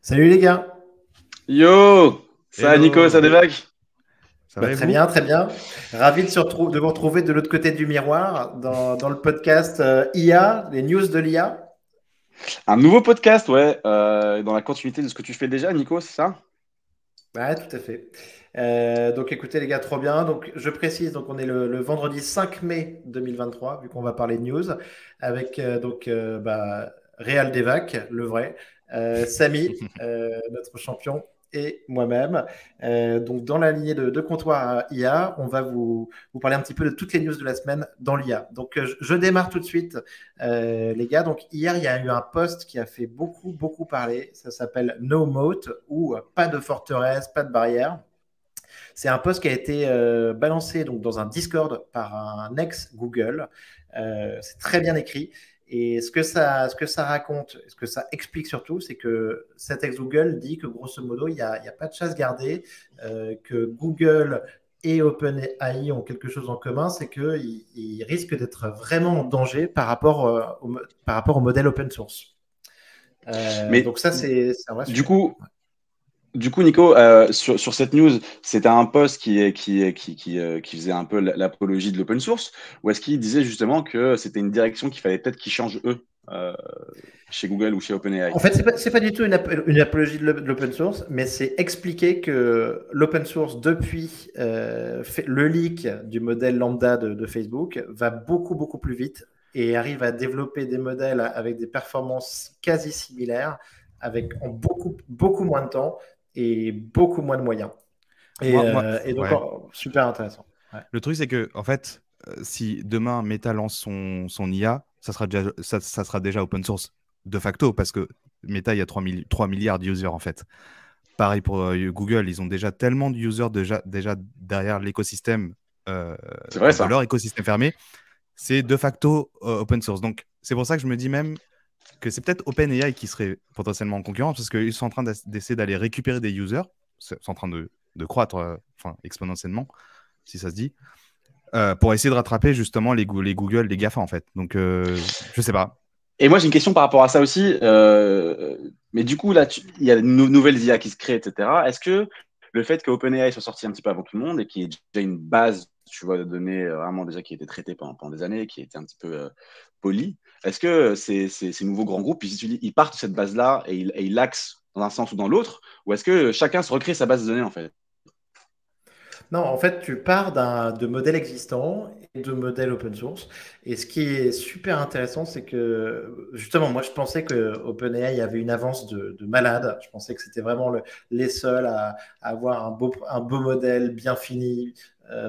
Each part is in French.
Salut les gars. Yo! Ça, Nico, ça Hello, dévague? ça va et Très vous? bien, très bien. Ravi de vous retrouver de l'autre côté du miroir dans le podcast IA, les news de l'IA. Un nouveau podcast, ouais, dans la continuité de ce que tu fais déjà, Nico, c'est ça? Ouais, tout à fait. Donc écoutez les gars, trop bien. Donc je précise, donc on est le vendredi 5 mai 2023, vu qu'on va parler de news, avec Réal Devac, le vrai, Samy, notre champion, et moi-même. Donc dans la lignée de comptoir IA, on va vous parler un petit peu de toutes les news de la semaine dans l'IA. Donc je démarre tout de suite, les gars. Donc hier, il y a eu un post qui a fait beaucoup, beaucoup parler. Ça s'appelle No Moat ou pas de forteresse, pas de barrière. C'est un post qui a été balancé donc, dans un Discord par un ex-Google. C'est très bien écrit. Et ce que ça raconte, ce que ça explique surtout, c'est que cet ex-Google dit que grosso modo, il y a pas de chasse gardée, que Google et OpenAI ont quelque chose en commun, c'est qu'ils risquent d'être vraiment en danger par rapport au modèle open source. Mais Donc ça, c'est un vrai du sujet. coup, du coup, Nico, sur cette news, c'était un post qui faisait un peu l'apologie de l'open source, ou est-ce qu'il disait justement que c'était une direction qu'il fallait peut-être qu'ils changent eux, chez Google ou chez OpenAI? En fait, c'est pas du tout une apologie de l'open source, mais c'est expliquer que l'open source, depuis le leak du modèle lambda de Facebook, va beaucoup, beaucoup plus vite et arrive à développer des modèles avec des performances quasi similaires, avec en beaucoup, beaucoup moins de temps et beaucoup moins de moyens. Et donc, Ouais. super intéressant. Ouais. Le truc, c'est que, en fait, si demain Meta lance son IA, ça sera déjà open source de facto, parce que Meta, il y a 3 milliards d'users, en fait. Pareil pour Google, ils ont déjà tellement d'users déjà derrière l'écosystème, C'est vrai enfin, de ça. leur écosystème fermé, c'est de facto open source. Donc, c'est pour ça que je me dis même que c'est peut-être OpenAI qui serait potentiellement en concurrence, parce qu'ils sont en train d'essayer d'aller récupérer des users, c'est en train de croître enfin, exponentiellement, si ça se dit, pour essayer de rattraper justement les Google, les GAFA en fait. Donc, je sais pas. Et moi, j'ai une question par rapport à ça aussi. Mais du coup, là, il y a de nouvelles IA qui se créent, etc. Est-ce que le fait que OpenAI soit sorti un petit peu avant tout le monde et qu'il y ait déjà une base, tu vois, de données vraiment déjà qui a été traitée pendant des années, qui était un petit peu polie, est-ce que ces nouveaux grands groupes, ils partent de cette base-là et ils l'axent dans un sens ou dans l'autre, ou est-ce que chacun se recrée sa base de données en fait? Non, en fait, tu pars de modèles existants et de modèles open source. Et ce qui est super intéressant, c'est que justement, moi, je pensais que OpenAI avait une avance de malade. Je pensais que c'était vraiment les seuls à avoir un beau modèle bien fini,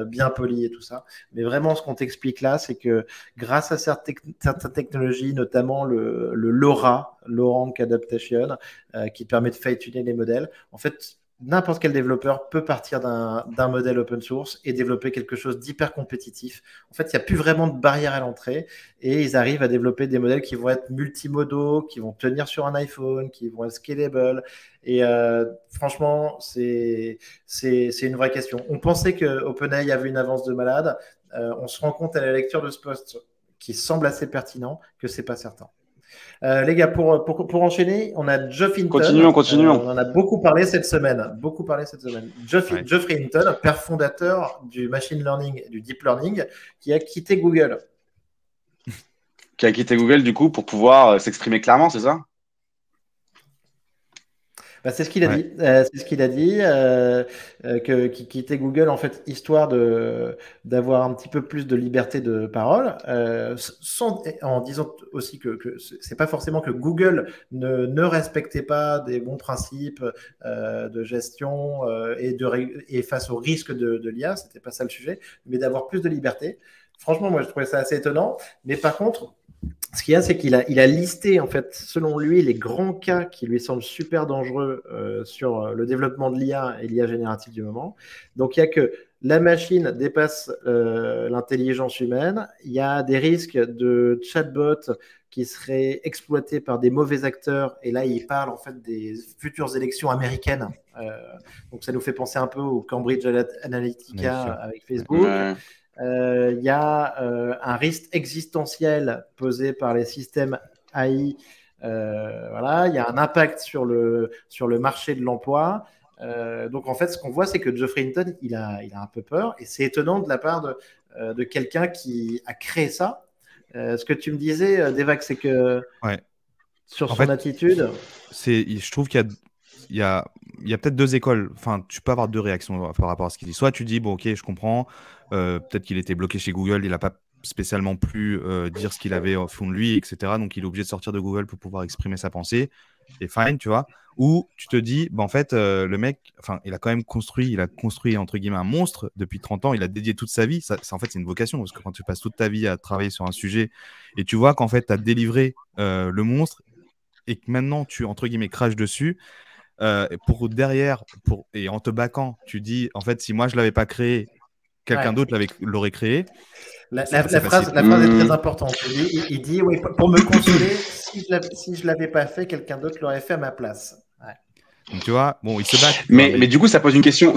bien poli et tout ça. Mais vraiment, ce qu'on t'explique là, c'est que grâce à certaines technologies, notamment le LoRa, Low Rank Adaptation, qui permet de fine-tuner les modèles, en fait, n'importe quel développeur peut partir d'un modèle open source et développer quelque chose d'hyper compétitif. En fait, il n'y a plus vraiment de barrière à l'entrée et ils arrivent à développer des modèles qui vont être multimodaux, qui vont tenir sur un iPhone, qui vont être scalable. Et franchement, c'est une vraie question. On pensait que OpenAI avait une avance de malade. On se rend compte à la lecture de ce post qui semble assez pertinent que c'est pas certain. Les gars, pour enchaîner, on a Geoff Continuons, Hinton. continuons. On en a beaucoup parlé cette semaine. Beaucoup parlé cette semaine. Ouais. Geoffrey Hinton, père fondateur du machine learning et du deep learning, qui a quitté Google. Qui a quitté Google du coup pour pouvoir s'exprimer clairement, c'est ça? Bah, c'est ce qu'il a Ouais. dit. C'est ce qu'il a dit, qu'il quittait Google en fait histoire d'avoir un petit peu plus de liberté de parole, en disant aussi que c'est pas forcément que Google ne respectait pas des bons principes de gestion et face au risque de l'IA, c'était pas ça le sujet, mais d'avoir plus de liberté. Franchement, moi, je trouvais ça assez étonnant. Mais par contre, ce qu'il y a, c'est qu'il a listé, en fait, selon lui, les grands cas qui lui semblent super dangereux sur le développement de l'IA et l'IA générative du moment. Donc, il y a que la machine dépasse l'intelligence humaine. Il y a des risques de chatbot qui seraient exploités par des mauvais acteurs. Et là, il parle en fait des futures élections américaines. Euh, donc, ça nous fait penser un peu au Cambridge Analytica Analytica. avec Ouais. Facebook. Ouais. Il y a un risque existentiel posé par les systèmes AI Voilà, il y a un impact sur le marché de l'emploi. Donc en fait, ce qu'on voit, c'est que Geoffrey Hinton, il a un peu peur, et c'est étonnant de la part de quelqu'un qui a créé ça. Ce que tu me disais, Devac, c'est que Ouais. sur En son fait, attitude, je trouve qu'il y a peut-être deux écoles. Enfin, tu peux avoir deux réactions par rapport à ce qu'il dit. Soit tu dis, bon, ok, je comprends. Peut-être qu'il était bloqué chez Google, il n'a pas spécialement pu dire ce qu'il avait au fond de lui, etc. Donc, il est obligé de sortir de Google pour pouvoir exprimer sa pensée. Et fine, tu vois. Ou tu te dis, bah, en fait, le mec, enfin, il a construit, entre guillemets, un monstre depuis 30 ans. Il a dédié toute sa vie. En fait, c'est une vocation. Parce que quand tu passes toute ta vie à travailler sur un sujet et tu vois qu'en fait, tu as délivré le monstre et que maintenant, tu, entre guillemets, craches dessus, pour derrière, et en te baquant, tu dis, en fait, si moi, je l'avais pas créé, quelqu'un ouais. d'autre l'aurait créé. La, C'est la- assez la facile. phrase, la phrase est très importante. Il dit, oui, pour me consoler, si je l'avais pas fait, quelqu'un d'autre l'aurait fait à ma place. Ouais. Donc, tu vois, bon, il se back, tu vois, Mais du coup, ça pose une question.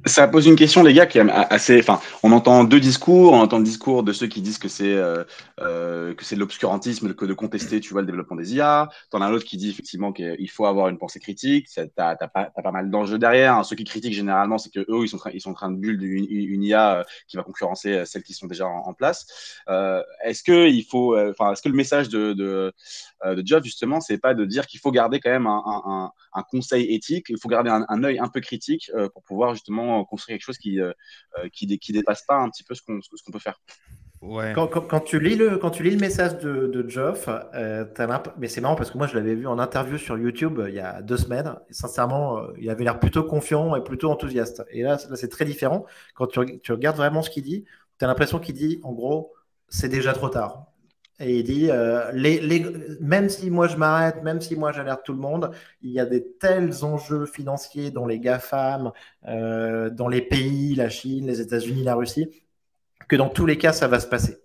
Ça pose une question, les gars, qui est assez. Enfin, on entend deux discours. On entend le discours de ceux qui disent que c'est de l'obscurantisme, que de contester, tu vois, le développement des IA. T'en as un autre qui dit effectivement qu'il faut avoir une pensée critique. T'as pas mal d'enjeux derrière, hein. Ceux qui critiquent généralement, c'est que eux, ils sont en train de build une IA qui va concurrencer celles qui sont déjà en place. Est-ce que est-ce que le message de Geoff, justement, c'est pas de dire qu'il faut garder quand même un conseil éthique, il faut garder un œil un peu critique pour pouvoir justement construire quelque chose qui dépasse pas un petit peu ce qu'on peut faire. Ouais. Quand tu lis le message de Geoff, mais c'est marrant parce que moi je l'avais vu en interview sur YouTube il y a 2 semaines. Et sincèrement, il avait l'air plutôt confiant et plutôt enthousiaste. Et là c'est très différent. Quand tu regardes vraiment ce qu'il dit, tu as l'impression qu'il dit en gros, c'est déjà trop tard. Et il dit, même si moi je m'arrête, même si moi j'alerte tout le monde, il y a des tels enjeux financiers dans les GAFAM, dans les pays, la Chine, les États-Unis, la Russie, que dans tous les cas, ça va se passer.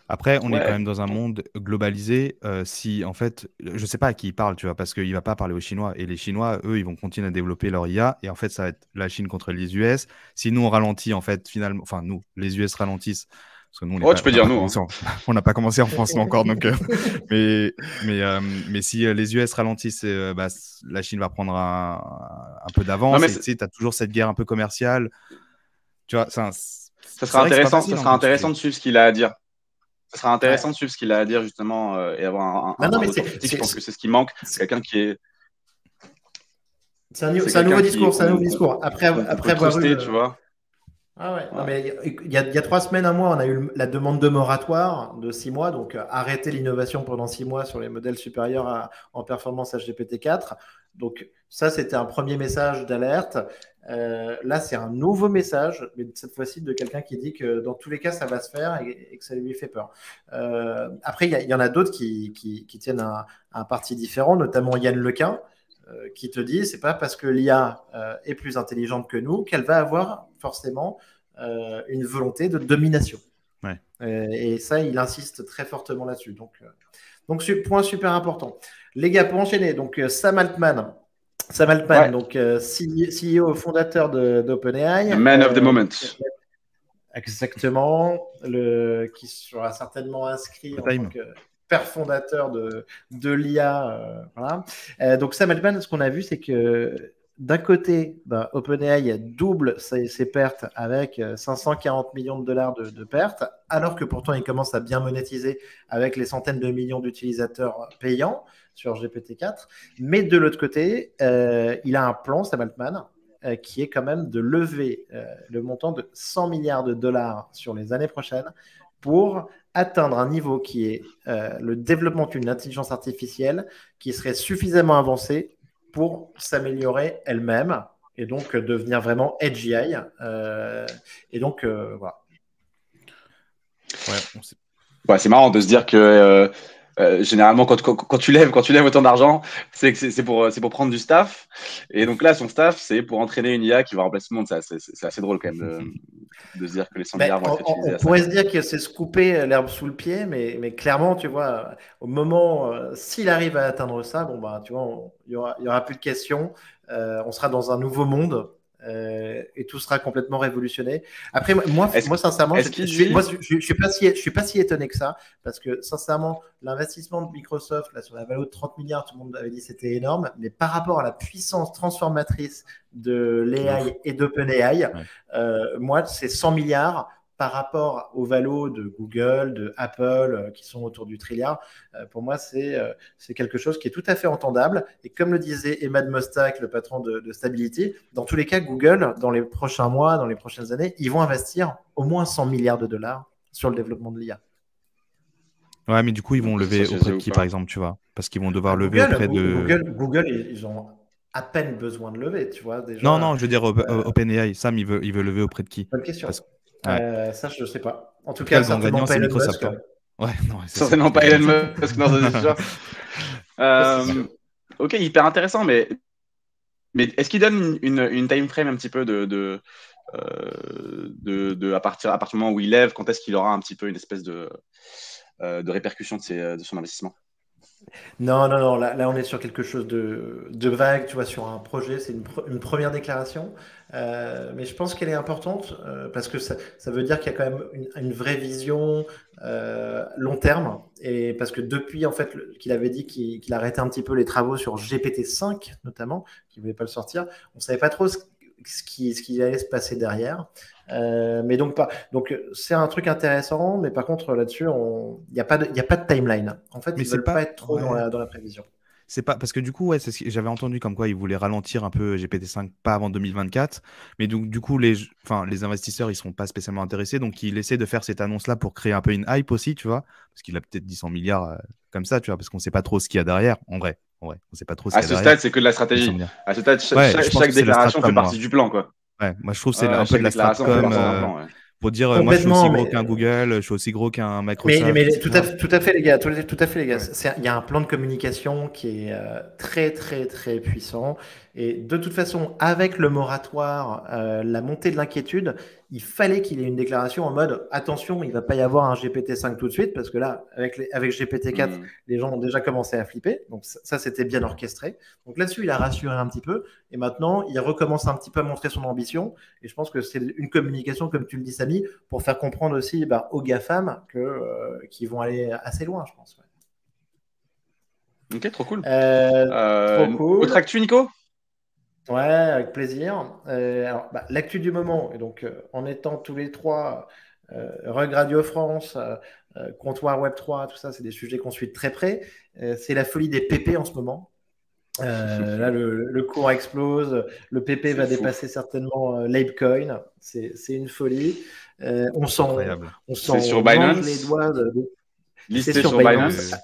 Après, on est quand Ouais. même dans un monde globalisé. Si, en fait, je sais pas à qui il parle, tu vois, parce qu'il va pas parler aux Chinois. Et les Chinois, eux, ils vont continuer à développer leur IA. Et en fait, ça va être la Chine contre les US. Si nous, on ralentit, en fait, finalement, enfin, nous, les US ralentissent. Parce que nous, Oh, tu peux on n'a dire pas nous, commencé hein. on n'a pas commencé en France encore. Donc, mais si les US ralentissent, bah, la Chine va prendre un peu Non, d'avance. mais Et tu sais, tu as toujours cette guerre un peu commerciale. Tu vois, ça c'est sera vrai que c'est pas intéressant, facile, ça hein, sera comme tu intéressant dis. de suivre ce qu'il a à dire. Ça sera Ouais. intéressant de suivre ce qu'il a à dire justement et avoir Non, non, un mais retour critique. Je pense que c'est ce qui manque. Quelqu'un qui est, c'est c'est un nouveau quelqu'un discours. C'est un nouveau qu'on discours. qu'on peut Après avoir eu truster, tu vois. Ah ouais, non Ouais. mais il y a 3 semaines, un mois, on a eu la demande de moratoire de 6 mois, donc arrêter l'innovation pendant 6 mois sur les modèles supérieurs en performance HGPT4. Donc ça, c'était un premier message d'alerte. Là, c'est un nouveau message, mais cette fois-ci de quelqu'un qui dit que dans tous les cas, ça va se faire et que ça lui fait peur. Après, il y en a d'autres qui tiennent un parti différent, notamment Yann Lequin, qui te dit c'est pas parce que l'IA est plus intelligente que nous qu'elle va avoir forcément une volonté de domination. Ouais. Et ça, il insiste très fortement là-dessus. Donc point super important. Les gars, pour enchaîner, donc Sam Altman, Ouais. donc CEO fondateur d'OpenAI. The man of the moment. Exactement, qui sera certainement inscrit en tant Time. que père fondateur de l'IA. Voilà. Donc Sam Altman, ce qu'on a vu, c'est que d'un côté, OpenAI double ses pertes avec 540 millions de dollars de pertes, alors que pourtant il commence à bien monétiser avec les centaines de millions d'utilisateurs payants sur GPT-4. Mais de l'autre côté, il a un plan, Sam Altman, qui est quand même de lever le montant de 100 milliards de dollars sur les années prochaines pour atteindre un niveau qui est le développement d'une intelligence artificielle qui serait suffisamment avancée pour s'améliorer elle-même et donc devenir vraiment AGI. Et donc, voilà. Ouais, c'est marrant de se dire que généralement, quand tu lèves autant d'argent, c'est que c'est pour prendre du staff. Et donc là, son staff, c'est pour entraîner une IA qui va remplacer tout le monde. C'est assez drôle quand même de se dire que les 100 milliards vont être utilisés on à ça. pourrait se dire que c'est se couper l'herbe sous le pied, mais clairement, tu vois, au moment, s'il arrive à atteindre ça, bon, bah, tu vois, il y aura plus de questions. On sera dans un nouveau monde et tout sera complètement révolutionné. Après, moi sincèrement, est-ce qu'il dit- je suis pas si étonné que ça, parce que sincèrement, l'investissement de Microsoft là, sur la valeur de 30 milliards, tout le monde avait dit que c'était énorme, mais par rapport à la puissance transformatrice de l'AI et d'OpenAI, moi, c'est 100 milliards par rapport aux valos de Google, de Apple, qui sont autour du trilliard. Pour moi, c'est quelque chose qui est tout à fait entendable. Et comme le disait Emad Mostak, le patron de Stability, dans tous les cas, Google, dans les prochains mois, dans les prochaines années, ils vont investir au moins 100 milliards de dollars sur le développement de l'IA. Ouais, mais du coup, ils vont lever auprès de qui, par exemple, tu vois? Parce qu'ils vont devoir lever auprès de... Google, ils ont à peine besoin de lever, tu vois. Déjà, non, je veux dire OpenAI. Sam, il veut lever auprès de qui? Bonne question. Ça, je ne sais pas. En tout cas, cas, certainement pas Elon Musk. Ouais, non, certainement pas Elon Musk, non, c'est sûr. Ok, hyper intéressant, mais est-ce qu'il donne une time frame un petit peu à partir du moment où il lève, quand est-ce qu'il aura un petit peu une espèce de répercussion de son investissement? Non, là on est sur quelque chose de vague, tu vois, sur un projet, c'est une première déclaration, mais je pense qu'elle est importante parce que ça veut dire qu'il y a quand même une vraie vision long terme, et parce que depuis en fait qu'il avait dit qu'il arrêtait un petit peu les travaux sur GPT-5 notamment, qu'il ne voulait pas le sortir, on ne savait pas trop ce qui allait se passer derrière. Mais donc c'est un truc intéressant, mais par contre là-dessus, il n'y a pas de timeline. En fait, ils ne veulent pas être trop dans la prévision. C'est pas parce que du coup, j'avais entendu comme quoi ils voulaient ralentir un peu GPT-5 pas avant 2024, mais donc du coup les investisseurs ils seront pas spécialement intéressés, donc il essaie de faire cette annonce-là pour créer un peu une hype aussi, tu vois, parce qu'il a peut-être dit 100 milliards comme ça, tu vois, parce qu'on sait pas trop ce qu'il y a derrière. En vrai, on sait pas trop ce qu'il y a derrière. À ce stade, c'est que de la stratégie. À ce stade, chaque déclaration fait partie du plan, quoi. Ouais, moi je trouve que c'est un peu de la stratcom pour dire moi je suis aussi gros qu'un Google, je suis aussi gros qu'un Microsoft. Mais tout à fait les gars, tout à fait les gars. Il y a un plan de communication qui est très très très puissant, et de toute façon avec le moratoire, la montée de l'inquiétude, il fallait qu'il y ait une déclaration en mode attention, il ne va pas y avoir un GPT-5 tout de suite, parce que là avec GPT-4 les gens ont déjà commencé à flipper, donc ça c'était bien orchestré. Donc là-dessus il a rassuré un petit peu, et maintenant il recommence un petit peu à montrer son ambition, et je pense que c'est une communication, comme tu le dis Samy, pour faire comprendre aussi aux GAFAM qu'ils vont aller assez loin, je pense. Ouais. Ok, trop cool. Trop cool. Autre actu, Nico? Ouais, avec plaisir. Alors, l'actu du moment, et donc en étant tous les trois Rug Radio France, Comptoir Web3, tout ça, c'est des sujets qu'on suit de très près. C'est la folie des PP en ce moment. Là, le cours explose. Le PP va dépasser certainement l'Apecoin. C'est une folie. On s'en mange les doigts. Listé sur Binance.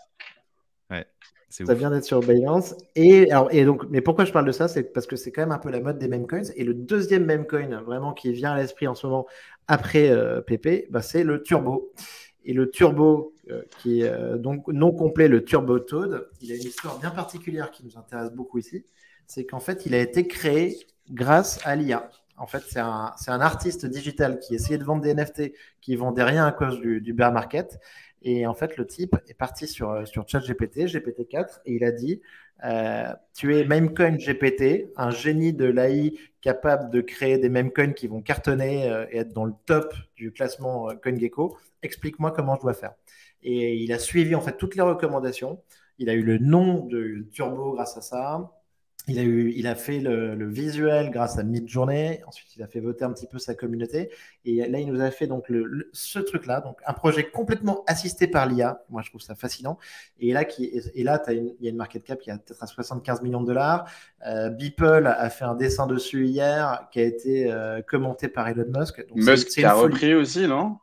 Ça vient d'être sur Binance. Et donc, mais pourquoi je parle de ça? C'est parce que c'est quand même un peu la mode des meme coins. Et le deuxième meme coin vraiment qui vient à l'esprit en ce moment après PP, c'est le Turbo. Et le Turbo, qui est donc non complet, le Turbo Toad, il a une histoire bien particulière qui nous intéresse beaucoup ici. C'est qu'en fait, il a été créé grâce à l'IA. En fait, c'est un artiste digital qui essayait de vendre des NFT qui ne vendait rien à cause du bear market. Et en fait, le type est parti sur ChatGPT, GPT-4, et il a dit tu es memecoin GPT, un génie de l'AI capable de créer des memecoins qui vont cartonner et être dans le top du classement CoinGecko. Explique-moi comment je dois faire. Et il a suivi en fait toutes les recommandations. Il a eu le nom de Turbo grâce à ça. Il a fait le visuel grâce à Midjourney. Ensuite, il a fait voter un petit peu sa communauté. Et là, il nous a fait donc ce truc-là, donc un projet complètement assisté par l'IA. Moi, je trouve ça fascinant. Et là, il y a une market cap qui a peut-être à 75 millions de dollars. Beeple a fait un dessin dessus hier qui a été commenté par Elon Musk. Donc, Musk a repris aussi, non?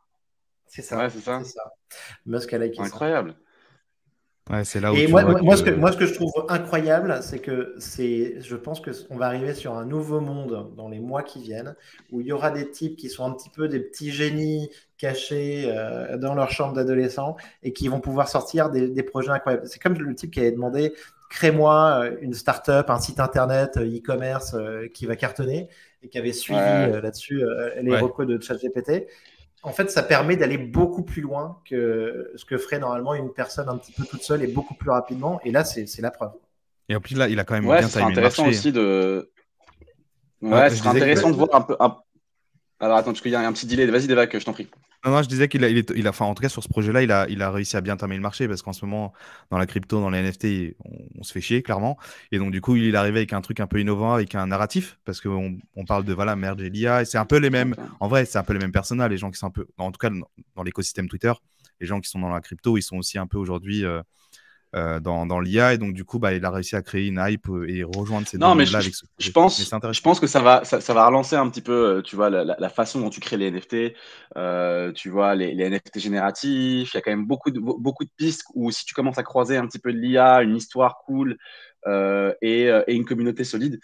C'est ça. Ouais, c'est ça. Musk a liké ça. Incroyable. Ouais, c'est là où et moi, ce que je trouve incroyable, c'est que je pense qu'on va arriver sur un nouveau monde dans les mois qui viennent, où il y aura des types qui sont un petit peu des petits génies cachés dans leur chambre d'adolescent et qui vont pouvoir sortir des projets incroyables. C'est comme le type qui avait demandé crée-moi une startup, un site internet e-commerce qui va cartonner, et qui avait suivi là-dessus les recos de ChatGPT. En fait, ça permet d'aller beaucoup plus loin que ce que ferait normalement une personne un petit peu toute seule, et beaucoup plus rapidement. Et là, c'est la preuve. Et en plus, là, il a quand même bien timé le marché. Aussi de... Ouais, ce Je serait disais intéressant de voir un peu. Alors attends, parce qu'il y a un petit delay. Vas-y, Devac, je t'en prie. non, je disais enfin, en tout cas, sur ce projet-là, il a réussi à bien terminer le marché parce qu'en ce moment, dans la crypto, dans les NFT, on se fait chier, clairement. Et donc, du coup, il est arrivé avec un truc un peu innovant, avec un narratif parce qu'on parle de, voilà, merge et l'IA. Et c'est un peu les mêmes, Ok. en vrai, c'est un peu les mêmes personas, les gens qui sont un peu, en tout cas, dans l'écosystème Twitter, les gens qui sont dans la crypto, ils sont aussi un peu aujourd'hui dans l'IA. Et donc, du coup, bah, il a réussi à créer une hype et rejoindre ces deux Non, mais mondes-là avec ce je projet. Mais pense, c'est je intéressant. pense que ça va relancer un petit peu, tu vois, la façon dont tu crées les NFT, tu vois, les NFT génératifs. Il y a quand même beaucoup de pistes où si tu commences à croiser un petit peu de l'IA, une histoire cool et une communauté solide,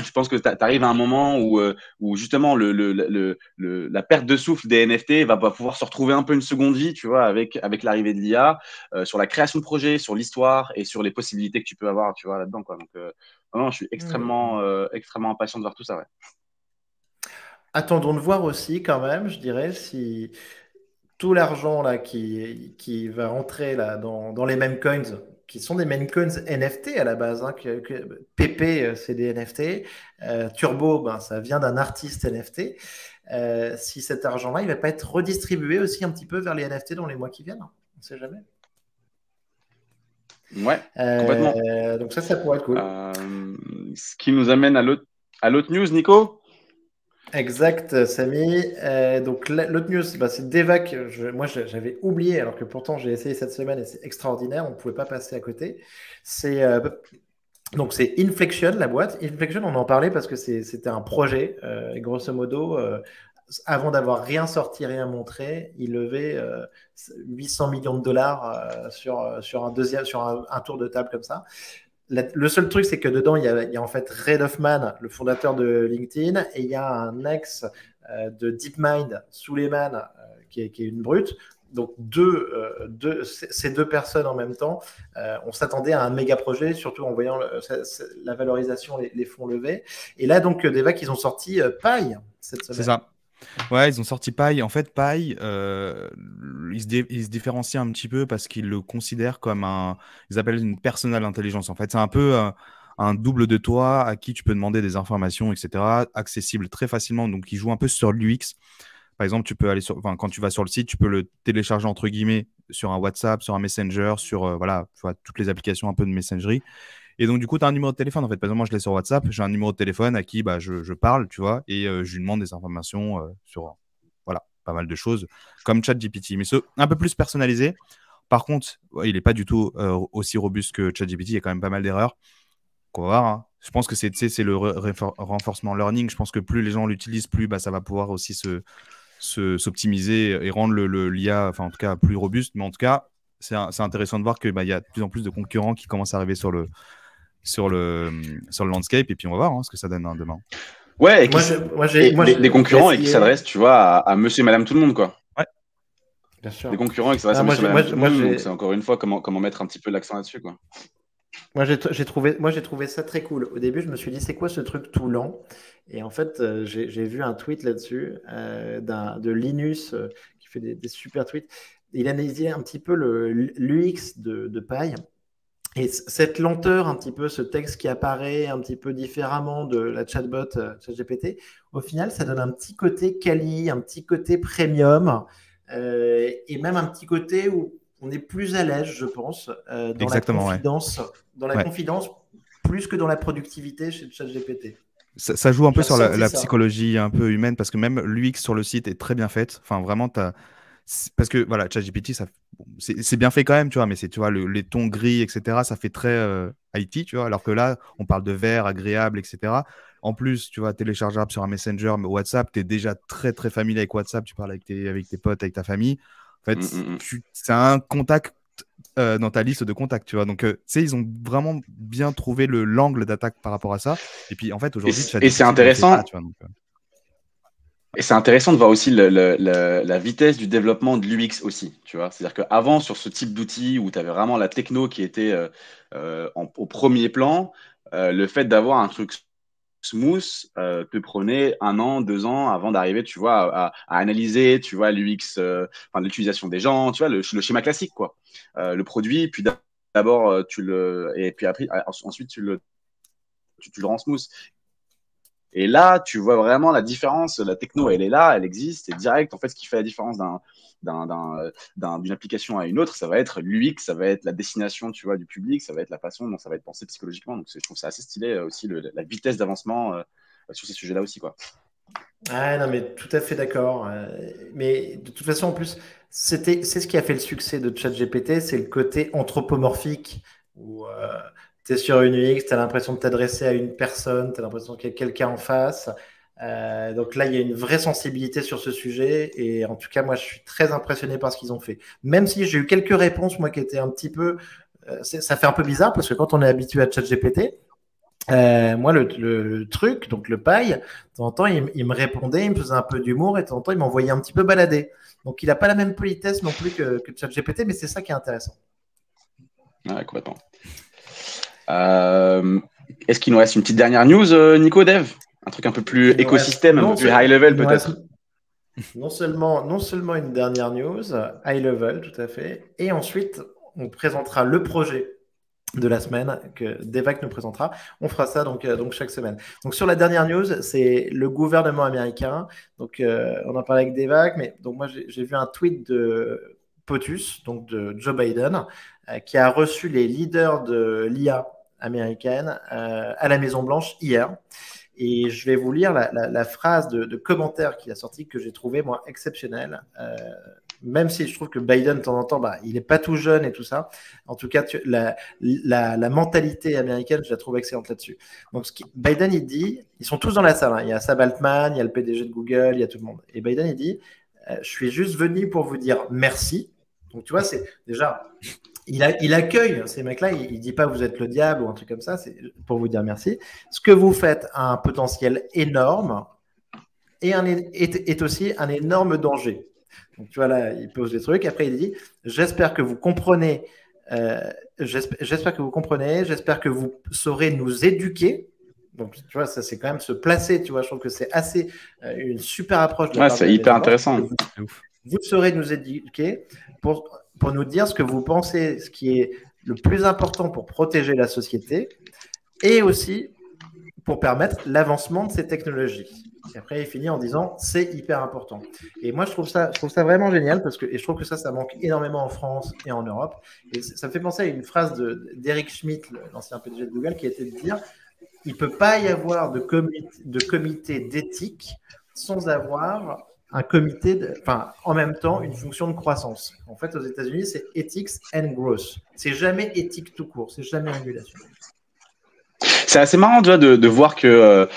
je pense que tu arrives à un moment où justement la perte de souffle des NFT va pouvoir se retrouver un peu une seconde vie, tu vois, avec l'arrivée de l'IA, sur la création de projets, sur l'histoire et sur les possibilités que tu peux avoir, tu vois, là-dedans, quoi. Donc, non, je suis extrêmement impatient de voir tout ça, ouais. Attendons de voir aussi quand même, je dirais, si tout l'argent là qui va rentrer là dans les meme coins, qui sont des meme coins NFT à la base, hein, PP c'est des NFT, Turbo ben, ça vient d'un artiste NFT. Si cet argent-là, il va pas être redistribué aussi un petit peu vers les NFT dans les mois qui viennent, hein. On ne sait jamais. Ouais, complètement. Donc ça pourrait être cool. Ce qui nous amène à l'autre news, Nico. Exact, Samy. Donc l'autre news, bah, c'est Devac. Moi, j'avais oublié, alors que pourtant j'ai essayé cette semaine et c'est extraordinaire. On ne pouvait pas passer à côté. C'est donc c'est Inflection, la boîte. Inflection, on en parlait parce que c'était un projet. Et grosso modo, avant d'avoir rien sorti, rien montré, il levait 800 millions de dollars sur un tour de table comme ça. Le seul truc, c'est que dedans, il y a en fait Reid Hoffman, le fondateur de LinkedIn, et il y a un ex de DeepMind, Suleiman, qui est une brute. Donc, ces deux personnes en même temps, on s'attendait à un méga projet, surtout en voyant la valorisation, les fonds levés. Et là, donc, Devac, ils ont sorti Pi cette C'est semaine. ça. Ouais, ils ont sorti Pi. En fait, Pi, ils se différencient un petit peu parce qu'ils le considèrent comme ils appellent une personal intelligence. En fait, c'est un peu un double de toi à qui tu peux demander des informations, etc., accessible très facilement. Donc, ils jouent un peu sur l'UX. Par exemple, tu peux aller enfin, quand tu vas sur le site, tu peux le télécharger entre guillemets sur un WhatsApp, sur un Messenger, sur voilà, tu vois, toutes les applications un peu de messagerie. Et donc, du coup, tu as un numéro de téléphone. En fait, par exemple, moi, je l'ai sur WhatsApp. J'ai un numéro de téléphone à qui bah, je parle, tu vois, et je lui demande des informations sur voilà, pas mal de choses, comme ChatGPT. Mais un peu plus personnalisé. Par contre, ouais, il n'est pas du tout aussi robuste que ChatGPT. Il y a quand même pas mal d'erreurs qu'on va voir, hein. Je pense que c'est le renforcement learning. Je pense que plus les gens l'utilisent, plus bah, ça va pouvoir aussi s'optimiser et rendre l'IA, enfin, en tout cas, plus robuste. Mais en tout cas, c'est intéressant de voir qu'il bah, y a de plus en plus de concurrents qui commencent à arriver sur le landscape, et puis on va voir ce que ça donne demain. Ouais, des concurrents et qui s'adressent, tu vois, à monsieur et madame tout le monde, quoi. Ouais. Bien sûr. Des concurrents qui s'adressent à monsieur et madame tout le monde, donc c'est encore une fois comment mettre un petit peu l'accent là-dessus, quoi. Moi, j'ai trouvé ça très cool. Au début, je me suis dit, c'est quoi ce truc tout lent? Et en fait, j'ai vu un tweet là-dessus de Linus qui fait des super tweets. Il analysait un petit peu l'UX de Pi. Et cette lenteur, un petit peu, ce texte qui apparaît un petit peu différemment de la chatbot ChatGPT, au final, ça donne un petit côté quali, un petit côté premium, et même un petit côté où on est plus à l'aise, je pense, dans Exactement, la confidence, plus que dans la productivité chez ChatGPT. Ça joue un peu J'ai sur ressenti la ça. psychologie un peu humaine, parce que même l'UX sur le site est très bien faite. Enfin, vraiment, parce que voilà, ChatGPT, c'est bien fait quand même, tu vois, mais tu vois, les tons gris, etc., ça fait très IT, tu vois, alors que là, on parle de vert, agréable, etc. En plus, tu vois, téléchargeable sur un Messenger, mais WhatsApp, tu es déjà très, très familier avec WhatsApp, tu parles avec tes potes, avec ta famille. En fait, c'est un contact dans ta liste de contacts, tu vois. Donc, tu sais, ils ont vraiment bien trouvé l'angle d'attaque par rapport à ça. Et puis, en fait, aujourd'hui, et c'est intéressant. Tu vois, donc, Et c'est intéressant de voir aussi la vitesse du développement de l'UX aussi, tu vois. C'est-à-dire qu'avant, sur ce type d'outil où tu avais vraiment la techno qui était au premier plan, le fait d'avoir un truc smooth te prenait 1 an, 2 ans avant d'arriver, tu vois, à analyser, tu vois, l'UX, enfin, l'utilisation des gens, tu vois, le schéma classique, quoi. Le produit, puis d'abord, et puis après, ensuite, tu le rends smooth. Et là, tu vois vraiment la différence. La techno, elle est là, elle existe, et direct, en fait, ce qui fait la différence d'une application à une autre, ça va être l'UX, ça va être la destination, tu vois, du public, ça va être la façon dont ça va être pensé psychologiquement. Donc, je trouve ça assez stylé aussi, la vitesse d'avancement sur ces sujets-là aussi, quoi. Ah non, mais tout à fait d'accord. Mais de toute façon, en plus, c'est ce qui a fait le succès de ChatGPT, c'est le côté anthropomorphique où tu es sur une UX, tu as l'impression de t'adresser à une personne, tu as l'impression qu'il y a quelqu'un en face. Donc là, il y a une vraie sensibilité sur ce sujet. Et en tout cas, moi, je suis très impressionné par ce qu'ils ont fait. Même si j'ai eu quelques réponses, moi, qui étaient un petit peu. Ça fait un peu bizarre parce que quand on est habitué à ChatGPT, moi, le truc, donc le paille, de temps en temps, il me répondait, il me faisait un peu d'humour et de temps en temps, il m'envoyait un petit peu balader. Donc, il n'a pas la même politesse non plus que ChatGPT, mais c'est ça qui est intéressant. Ouais, complètement. Est-ce qu'il nous reste une petite dernière news, Nico, Dev? Un truc un peu plus écosystème, un peu plus high level peut-être? Non seulement une dernière news, high level, tout à fait, et ensuite, on présentera le projet de la semaine que Devac nous présentera. On fera ça donc chaque semaine. Donc sur la dernière news, c'est le gouvernement américain. Donc on en parlait avec Devac, mais donc moi j'ai vu un tweet de POTUS, donc de Joe Biden, qui a reçu les leaders de l'IA américaine à la Maison Blanche hier. Et je vais vous lire la phrase de commentaire qu'il a sorti que j'ai trouvé moi exceptionnelle. Même si je trouve que Biden, de temps en temps, bah, il n'est pas tout jeune et tout ça. En tout cas, la mentalité américaine, je la trouve excellente là-dessus. Donc, Biden, il dit, ils sont tous dans la salle. Hein. Il y a Sam Altman, il y a le PDG de Google, il y a tout le monde. Et Biden, il dit, je suis juste venu pour vous dire merci. Donc, tu vois, c'est déjà, il accueille ces mecs-là. Il ne dit pas vous êtes le diable ou un truc comme ça. C'est pour vous dire merci. Ce que vous faites a un potentiel énorme et est aussi un énorme danger. Donc, tu vois, là, il pose des trucs. Après, il dit j'espère que vous comprenez, j'espère que vous saurez nous éduquer. Donc, tu vois, ça, c'est quand même se placer. Tu vois, je trouve que c'est assez une super approche de la part c'est de hyper intéressant. Vous saurez nous éduquer pour nous dire ce que vous pensez, ce qui est le plus important pour protéger la société et aussi pour permettre l'avancement de ces technologies. Et après, il finit en disant c'est hyper important. Et moi, je trouve ça vraiment génial parce que et je trouve que ça manque énormément en France et en Europe. Et ça me fait penser à une phrase d'Eric Schmidt, l'ancien PDG de Google, qui a été de dire il ne peut pas y avoir de comité d'éthique sans avoir un comité, en même temps, une fonction de croissance. En fait, aux États-Unis, c'est ethics and growth. C'est jamais éthique tout court, c'est jamais régulation. C'est assez marrant de voir que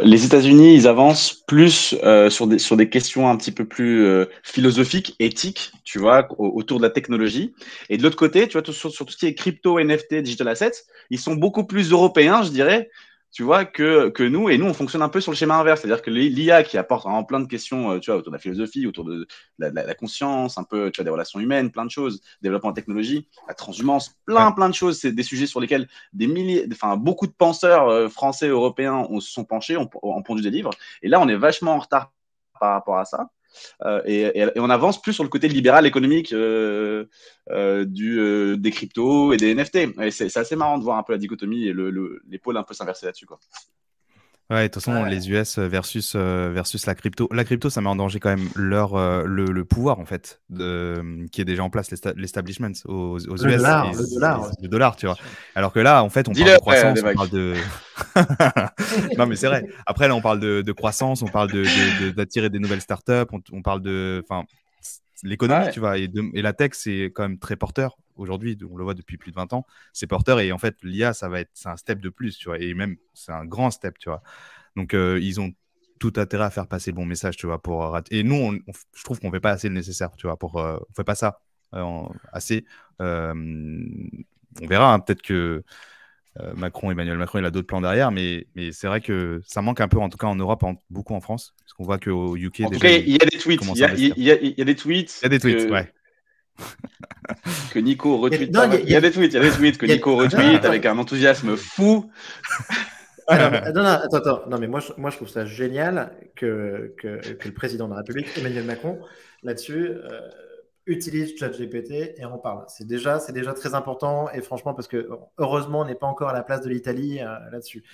les États-Unis, ils avancent plus sur des questions un petit peu plus philosophiques, éthiques, tu vois, autour de la technologie. Et de l'autre côté, tu vois, sur tout ce qui est crypto, NFT, digital assets, ils sont beaucoup plus européens, je dirais, tu vois, que nous. Et nous, on fonctionne un peu sur le schéma inverse. C'est-à-dire que l'IA qui apporte vraiment plein de questions, tu vois, autour de la philosophie, autour de la conscience, un peu, tu vois, des relations humaines, plein de choses, développement de technologie, la transhumance, plein de choses. C'est des sujets sur lesquels beaucoup de penseurs français, européens se sont penchés, ont pondu des livres. Et là, on est vachement en retard par rapport à ça. Et on avance plus sur le côté libéral économique des cryptos et des NFT. Et c'est assez marrant de voir un peu la dichotomie et les pôles un peu s'inverser là-dessus, quoi. Ouais, de toute façon, les US versus la crypto. La crypto, ça met en danger quand même le pouvoir, en fait, qui est déjà en place, l'establishment aux US. Le dollar, tu vois. Alors que là, en fait, on parle de croissance, on parle de... Non, mais c'est vrai. Après, là, on parle de croissance, on parle d'attirer des nouvelles startups, on parle de... Enfin, l'économie, tu vois, et la tech, c'est quand même très porteur. Aujourd'hui, on le voit depuis plus de 20 ans, c'est porteur et en fait, l'IA, c'est un step de plus, tu vois, et même, c'est un grand step, tu vois. Donc, ils ont tout intérêt à faire passer le bon message, tu vois, pour et nous, je trouve qu'on ne fait pas assez le nécessaire, tu vois, on ne fait pas ça assez. On verra, hein, peut-être que Emmanuel Macron, il a d'autres plans derrière, mais c'est vrai que ça manque un peu, en tout cas en Europe, beaucoup en France, parce qu'on voit qu'au UK, en tout cas, il y a des tweets, il y a des tweets. Il y a des tweets, ouais. Que Nico retweet. Il y a des tweets que Nico retweet avec un enthousiasme fou. Attends. Non, mais moi, je trouve ça génial que le président de la République, Emmanuel Macron, là-dessus, utilise ChatGPT et en parle. C'est déjà très important et franchement, parce que heureusement, on n'est pas encore à la place de l'Italie là-dessus.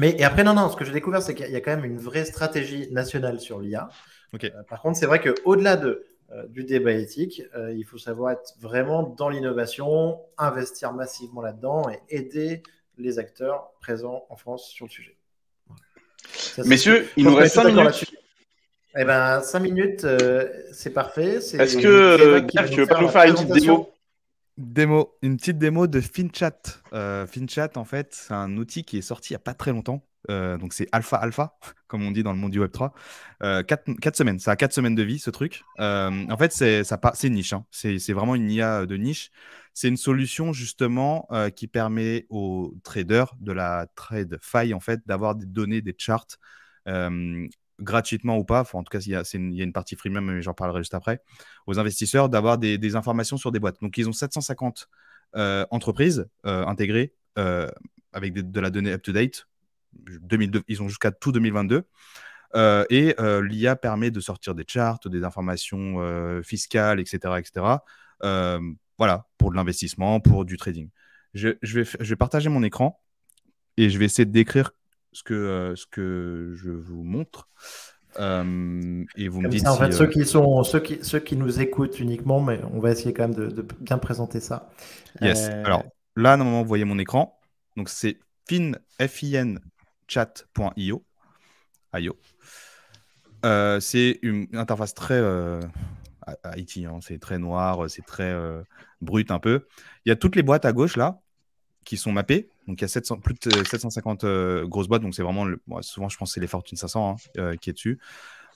Et après, non, ce que j'ai découvert, c'est qu'il y a quand même une vraie stratégie nationale sur l'IA. Ok. Par contre, c'est vrai qu'au-delà du débat éthique, il faut savoir être vraiment dans l'innovation, investir massivement là-dedans et aider les acteurs présents en France sur le sujet. Ça, Messieurs, il je nous pense qu'on est reste tous 5 d'accord minutes. là-dessus. Eh ben, 5 minutes, c'est parfait. Est-ce C'est que, Eva qui va Gerd, tu nous veux pas faire nous la faire une petite présentation. Une petite démo de FinChat. FinChat, en fait, c'est un outil qui est sorti il n'y a pas très longtemps. Donc, c'est alpha, comme on dit dans le monde du Web3. 4 semaines. Ça a 4 semaines de vie, ce truc. En fait, c'est niche. Hein. C'est vraiment une IA de niche. C'est une solution, justement, qui permet aux traders de la TradeFi, en fait, d'avoir des données, des charts, gratuitement ou pas. Enfin, en tout cas, il y a une partie freemium, mais j'en parlerai juste après, aux investisseurs d'avoir des informations sur des boîtes. Donc, ils ont 750 entreprises intégrées avec de la donnée up-to-date. Ils ont jusqu'à tout 2022. L'IA permet de sortir des charts, des informations fiscales, etc. etc. Voilà, pour de l'investissement, pour du trading. Je vais partager mon écran et je vais essayer de décrire ce que je vous montre. Et vous me Comme dites ça, en si, fait, ceux qui nous écoutent uniquement, mais on va essayer quand même de bien présenter ça. Yes. Alors là, normalement, vous voyez mon écran. Donc, c'est finchat.io. C'est une interface très IT. Hein. C'est très noir, c'est très brut un peu. Il y a toutes les boîtes à gauche là qui sont mappées. Donc, il y a plus de 750 grosses boîtes. Donc, c'est vraiment, souvent, je pense que c'est les Fortune 500 hein, qui est dessus.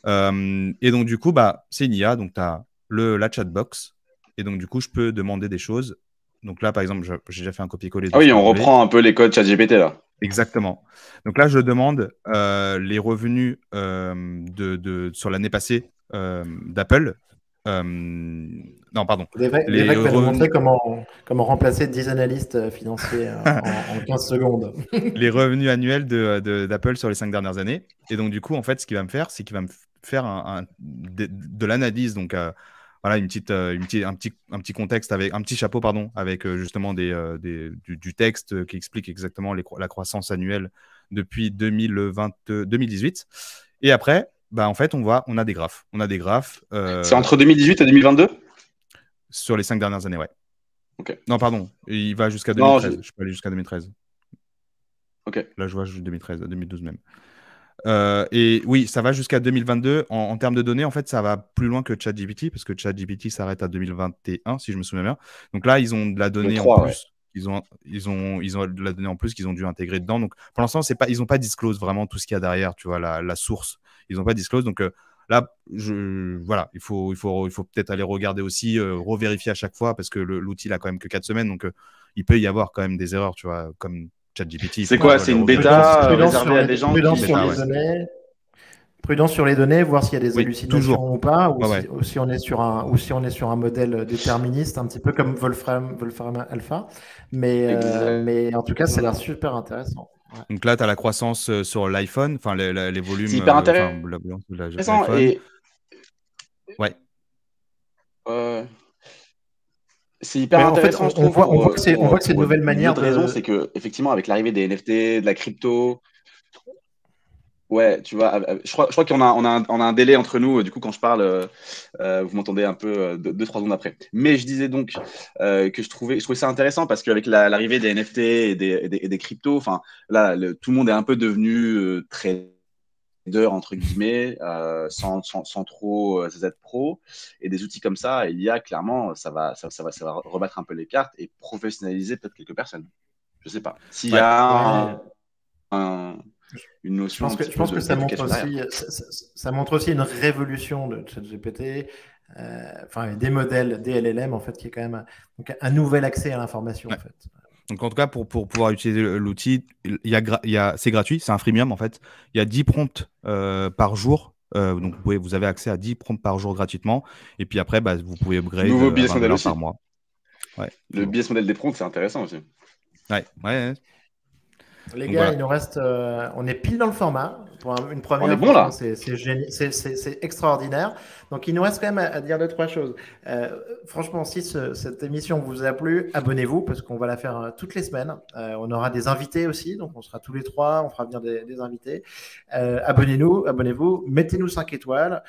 Et donc, du coup, c'est une IA. Donc, tu as la chatbox. Et donc, du coup, je peux demander des choses. Donc là, par exemple, j'ai déjà fait un copier-coller de Ah ce oui, que on je voulais. reprend un peu les codes ChatGPT là. Exactement. Donc là, je demande les revenus sur l'année passée d'Apple. Non, pardon. L'EVA va nous montrer comment remplacer 10 analystes financiers en 15 secondes. Les revenus annuels d'Apple sur les 5 dernières années. Et donc, du coup, en fait, ce qu'il va me faire, c'est qu'il va me faire de l'analyse. Donc, voilà, un petit contexte avec un petit chapeau, pardon, avec justement du texte qui explique exactement la croissance annuelle depuis 2018. Et après, en fait, on a des graphes. On a des graphes. C'est entre 2018 et 2022 sur les 5 dernières années, ouais. Ok. Non, pardon. Il va jusqu'à 2013. Je peux aller jusqu'à 2013. Ok. Là, je vois 2013, 2012 même. Et oui, ça va jusqu'à 2022. En termes de données, en fait, ça va plus loin que ChatGPT, parce que ChatGPT s'arrête à 2021, si je me souviens bien. Donc là, ils ont de la donnée en plus. Ouais. Ils ont de la donnée en plus qu'ils ont dû intégrer dedans. Donc, pour l'instant, ils n'ont pas disclose vraiment tout ce qu'il y a derrière, tu vois, la source. Ils n'ont pas disclose. Donc là, voilà, il faut peut-être aller regarder aussi, revérifier à chaque fois, parce que l'outil n'a quand même que 4 semaines. Donc, il peut y avoir quand même des erreurs, tu vois, comme ChatGPT. C'est quoi? C'est une bêta réservée à des gens Prudence sur les données, voir s'il y a des hallucinations toujours. ou pas, ou si on est sur un modèle déterministe, un petit peu comme Wolfram Alpha. Mais en tout cas, ça a l'air super intéressant. Ouais. Donc là, tu as la croissance sur l'iPhone, enfin les volumes. C'est hyper intéressant. Ouais. C'est hyper intéressant, je trouve. On voit que c'est une nouvelle manière. Une autre raison, c'est que effectivement, avec l'arrivée des NFT, de la crypto, ouais, tu vois, je crois qu'on a un délai entre nous. Du coup, quand je parle, vous m'entendez un peu 2-3 secondes après. Mais je disais donc que je trouvais ça intéressant parce qu'avec l'arrivée des NFT et des cryptos, enfin là, tout le monde est un peu devenu trader entre guillemets, sans trop être pro, et des outils comme ça, il y a clairement, ça va rebattre un peu les cartes et professionnaliser peut-être quelques personnes. Je sais pas. S'il y a une notion. Je pense que ça montre aussi une révolution de ChatGPT, des modèles DLLM en fait, qui est quand même un nouvel accès à l'information en fait. Donc, en tout cas, pour pouvoir utiliser l'outil, c'est gratuit, c'est un freemium en fait. Il y a 10 prompts par jour. Donc, vous avez accès à 10 prompts par jour gratuitement. Et puis après, vous pouvez upgrade nouveau business model aussi. par mois. Ouais, le business model des prompts, c'est intéressant aussi. Ouais. Les Donc gars, voilà. il nous reste, on est pile dans le format pour une première. On est bon, là. Franchement, c'est extraordinaire. Donc, il nous reste quand même à dire deux, trois choses. Franchement, si cette émission vous a plu, abonnez-vous parce qu'on va la faire toutes les semaines. On aura des invités aussi, donc on sera tous les trois, on fera venir des invités. Abonnez-vous, mettez-nous 5 étoiles.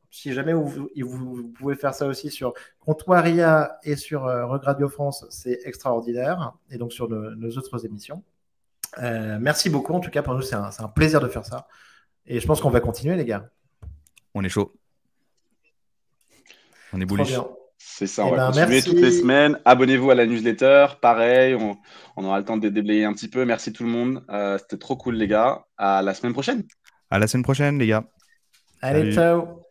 Si jamais vous pouvez faire ça aussi sur Comptoir IA et sur Rogue Radio France, c'est extraordinaire. Et donc sur nos autres émissions. Merci beaucoup. En tout cas, pour nous, c'est un plaisir de faire ça. Et je pense qu'on va continuer, les gars. On est chaud. On est Trop bullish. bien. C'est ça, Eh on va ben, continuer merci. toutes les semaines. Abonnez-vous à la newsletter. Pareil, on aura le temps de déblayer un petit peu. Merci tout le monde. C'était trop cool, les gars. À la semaine prochaine. À la semaine prochaine, les gars. Allez, Salut. ciao.